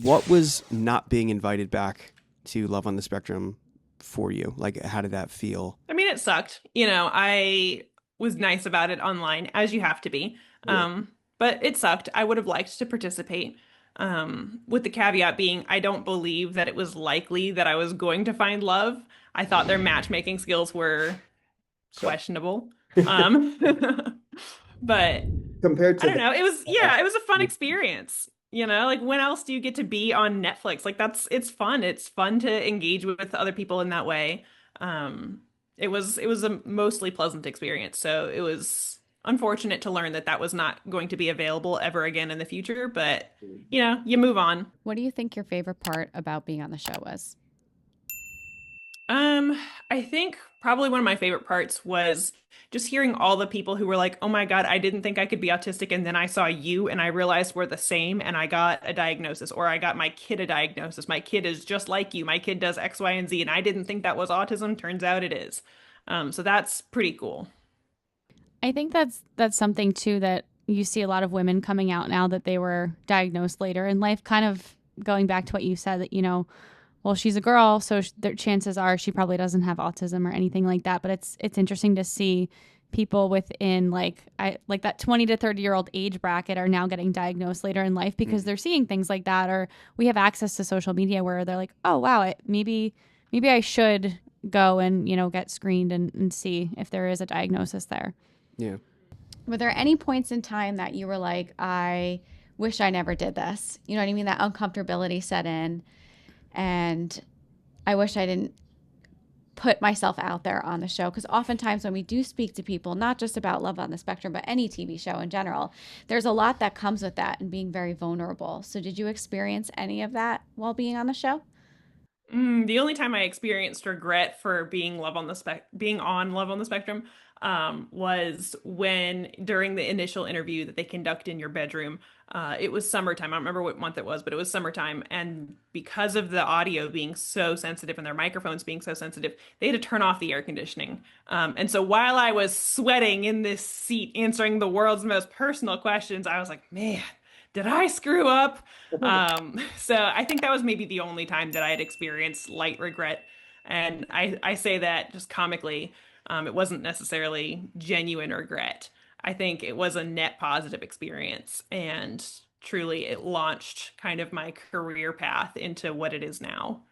What was not being invited back to Love on the Spectrum for you? Like, how did that feel? I mean, it sucked. I was nice about it online, as you have to be. Yeah. Um, but it sucked. I would have liked to participate. With the caveat being, I don't believe that it was likely that I was going to find love. I thought their matchmaking skills were So questionable. Um, but compared I to don't the know. It was a fun experience. Like when else do you get to be on Netflix? Like it's fun. It's fun to engage with other people in that way. Um, it was a mostly pleasant experience. So it was unfortunate to learn that that was not going to be available ever again in the future, but you move on. What do you think your favorite part about being on the show was? Um, I think probably one of my favorite parts was just hearing all the people who were like, "Oh my God, I didn't think I could be autistic, and then I saw you and I realized we're the same, and I got a diagnosis, or I got my kid a diagnosis. My kid is just like you. My kid does X, Y, and Z, and I didn't think that was autism. Turns out it is." So that's pretty cool. I think that's something too that you see a lot of women coming out now that they were diagnosed later in life, kind of going back to what you said that, well, she's a girl, so the chances are she probably doesn't have autism or anything like that. But it's interesting to see people within like that 20 to 30-year-old age bracket are now getting diagnosed later in life because they're seeing things like that, or we have access to social media where they're like, oh wow, maybe I should go and get screened and see if there is a diagnosis there. Yeah. Were there any points in time that you were like, I wish I never did this? You know what I mean? That uncomfortability set in, and I wish I didn't put myself out there on the show. Because oftentimes when we do speak to people, not just about Love on the Spectrum, but any TV show in general, there's a lot that comes with that and being very vulnerable. So did you experience any of that while being on the show? The only time I experienced regret for being on Love on the Spectrum, was when during the initial interview that they conduct in your bedroom. It was summertime. I don't remember what month it was, but it was summertime. And because of the audio being so sensitive and their microphones being so sensitive, they had to turn off the air conditioning. And so while I was sweating in this seat answering the world's most personal questions, I was like, man, did I screw up? So I think that was maybe the only time that I had experienced light regret. And I say that just comically. It wasn't necessarily genuine regret. I think it was a net positive experience, and truly it launched kind of my career path into what it is now.